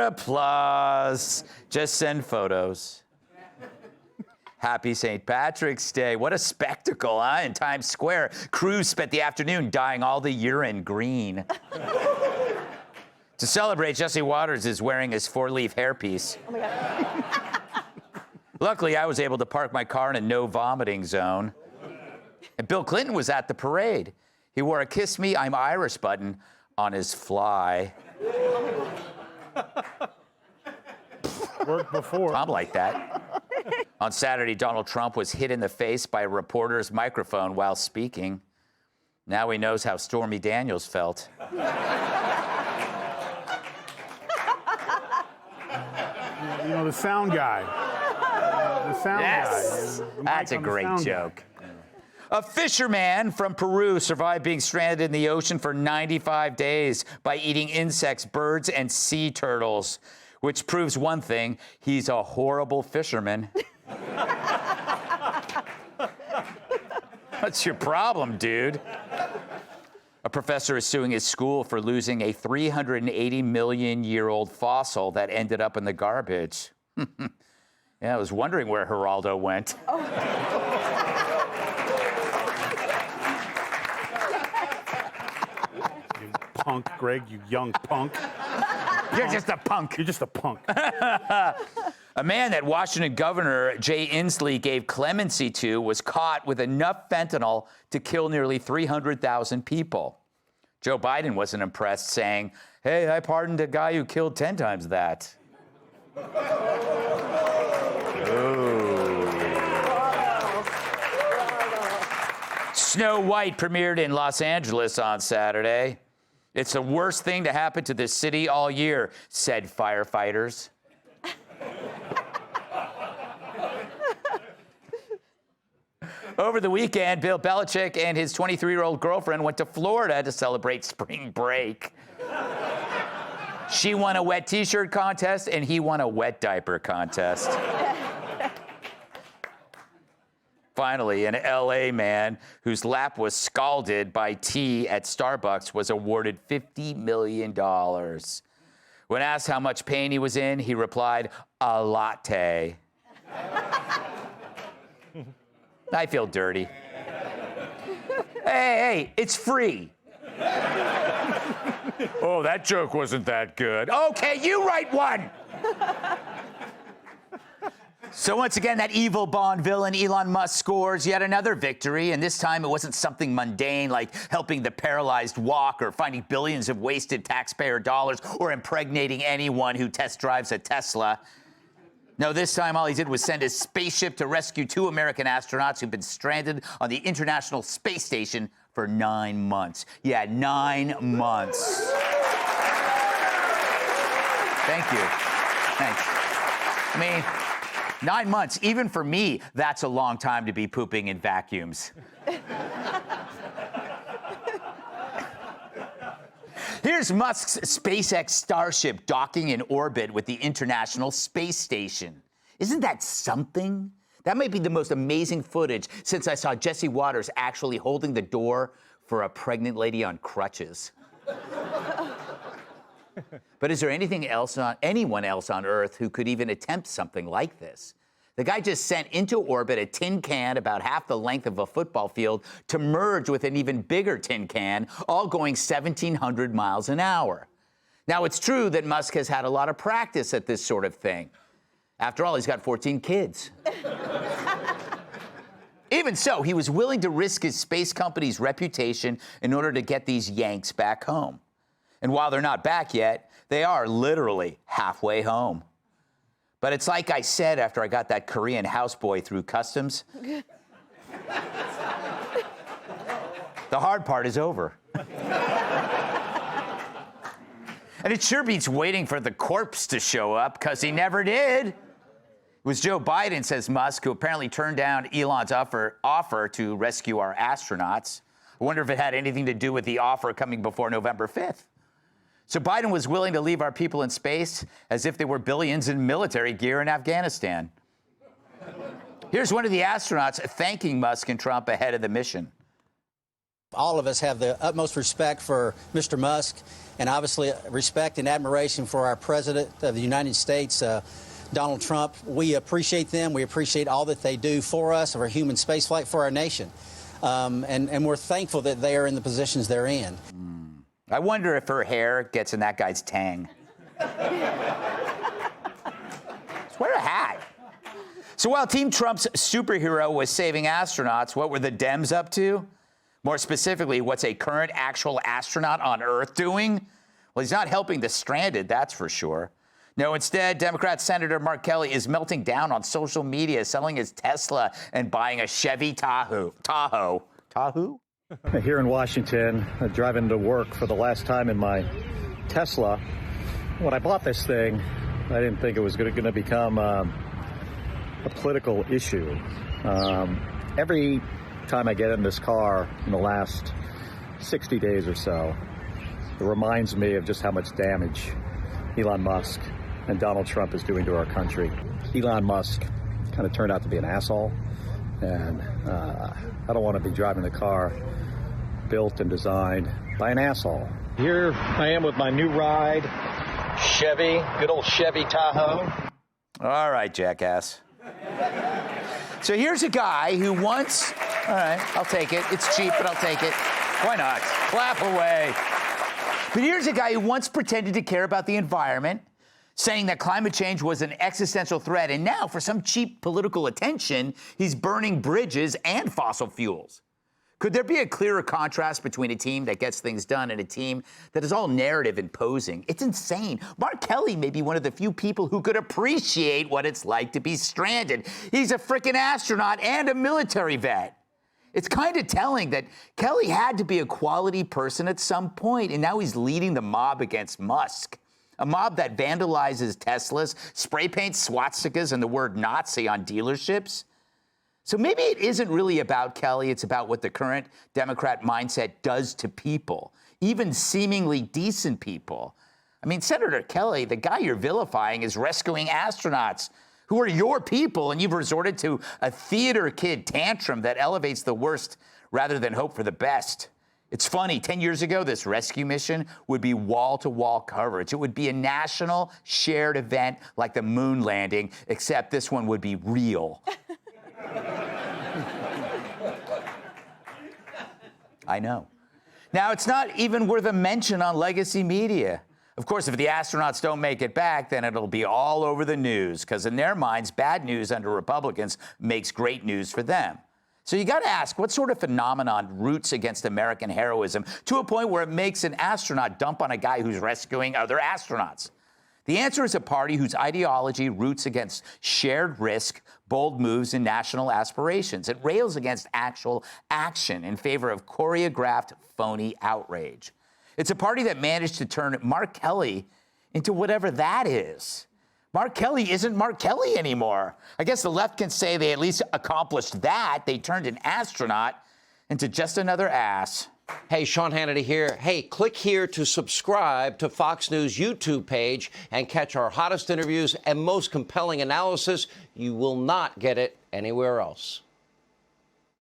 applause. Just send photos. Happy St. Patrick's Day. What a spectacle, huh? In Times Square, crews spent the afternoon dyeing all the urine green. To celebrate, Jesse Waters is wearing his 4-leaf hairpiece. Oh my God. Luckily, I was able to park my car in a no vomiting zone. And Bill Clinton was at the parade. He wore a Kiss Me, I'm Irish button on his fly. Worked before. I'm like that. On Saturday, Donald Trump was hit in the face by a reporter's microphone while speaking. Now he knows how Stormy Daniels felt. You know, the sound guy. The sound Yes! guy. That's a great joke. A fisherman from Peru survived being stranded in the ocean for 95 days by eating insects, birds, and sea turtles, which proves one thing: he's a horrible fisherman. What's your problem, dude? A professor is suing his school for losing a 380-million-year-old fossil that ended up in the garbage. Yeah, I was wondering where Geraldo went. Oh. You punk, Greg, you young punk. You're just a punk. You're just a punk. A man that Washington Governor Jay Inslee gave clemency to was caught with enough fentanyl to kill nearly 300,000 people. Joe Biden wasn't impressed, saying, "Hey, I pardoned a guy who killed 10 times that." Snow White premiered in Los Angeles on Saturday. It's the worst thing to happen to this city all year, said firefighters. Over the weekend, Bill Belichick and his 23-year-old girlfriend went to Florida to celebrate spring break. She won a wet t-shirt contest, and he won a wet diaper contest. Finally, an LA man whose lap was scalded by tea at Starbucks was awarded $50 million. When asked how much pain he was in, he replied, "A latte." I feel dirty. Hey, it's free. Oh, that joke wasn't that good. Okay, you write one. So once again, that evil Bond villain Elon Musk scores yet another victory, and this time it wasn't something mundane like helping the paralyzed walk or finding billions of wasted taxpayer dollars or impregnating anyone who test drives a Tesla. No, this time all he did was send his spaceship to rescue 2 American astronauts who've been stranded on the International Space Station for 9 months. Yeah, 9 months. Thank you. Thanks. I mean, 9 months, even for me, that's a long time to be pooping in vacuums. Here's Musk's SpaceX Starship docking in orbit with the International Space Station. Isn't that something? That might be the most amazing footage since I saw Jesse Waters actually holding the door for a pregnant lady on crutches. But is there anyone else on Earth who could even attempt something like this? The guy just sent into orbit a tin can about half the length of a football field to merge with an even bigger tin can, all going 1,700 miles an hour. Now, it's true that Musk has had a lot of practice at this sort of thing. After all, he's got 14 kids. Even so, he was willing to risk his space company's reputation in order to get these Yanks back home. And while they're not back yet, they are literally halfway home. But it's like I said after I got that Korean houseboy through customs. The hard part is over. And it sure beats waiting for the corpse to show up, because he never did. It was Joe Biden, says Musk, who apparently turned down Elon's offer to rescue our astronauts. I wonder if it had anything to do with the offer coming before November 5th. So Biden was willing to leave our people in space as if they were billions in military gear in Afghanistan. Here's one of the astronauts thanking Musk and Trump ahead of the mission. All of us have the utmost respect for Mr. Musk and obviously respect and admiration for our President of the United States, Donald Trump. We appreciate them. We appreciate all that they do for us, for human spaceflight, for our nation. And we're thankful that they are in the positions they're in. I wonder if her hair gets in that guy's tang. Just wear a hat. So while Team Trump's superhero was saving astronauts, what were the Dems up to? More specifically, what's a current actual astronaut on Earth doing? Well, he's not helping the stranded, that's for sure. No, instead, Democrat Senator Mark Kelly is melting down on social media, selling his Tesla and buying a Chevy Tahoe. Tahoe? Here in Washington, driving to work for the last time in my Tesla. When I bought this thing, I didn't think it was going to become a political issue. Every time I get in this car in the last 60 days or so, it reminds me of just how much damage Elon Musk and Donald Trump is doing to our country. Elon Musk kind of turned out to be an asshole, and I don't want to be driving the car built and designed by an asshole. Here I am with my new ride, Chevy, good old Chevy Tahoe. All right, jackass. So here's a guy who once, all right, I'll take it. It's cheap, but I'll take it. Why not? Clap away. But here's a guy who once pretended to care about the environment, saying that climate change was an existential threat. And now, for some cheap political attention, he's burning bridges and fossil fuels. Could there be a clearer contrast between a team that gets things done and a team that is all narrative and posing? It's insane. Mark Kelly may be one of the few people who could appreciate what it's like to be stranded. He's a frickin' astronaut and a military vet. It's kind of telling that Kelly had to be a quality person at some point, and now he's leading the mob against Musk. A mob that vandalizes Teslas, spray paints swastikas and the word Nazi on dealerships. So maybe it isn't really about Kelly, it's about what the current Democrat mindset does to people, even seemingly decent people. I mean, Senator Kelly, the guy you're vilifying is rescuing astronauts who are your people, and you've resorted to a theater kid tantrum that elevates the worst rather than hope for the best. It's funny, 10 years ago, this rescue mission would be wall-to-wall coverage. It would be a national shared event like the moon landing, except this one would be real. I know. Now, it's not even worth a mention on legacy media. Of course, if the astronauts don't make it back, then it'll be all over the news, because in their minds, bad news under Republicans makes great news for them. So you got to ask, what sort of phenomenon roots against American heroism to a point where it makes an astronaut dump on a guy who's rescuing other astronauts? The answer is a party whose ideology roots against shared risk, bold moves, and national aspirations. It rails against actual action in favor of choreographed, phony outrage. It's a party that managed to turn Mark Kelly into whatever that is. Mark Kelly isn't Mark Kelly anymore. I guess the left can say they at least accomplished that. They turned an astronaut into just another ass. Hey, Sean Hannity here. Hey, click here to subscribe to Fox News YouTube page and catch our hottest interviews and most compelling analysis. You will not get it anywhere else.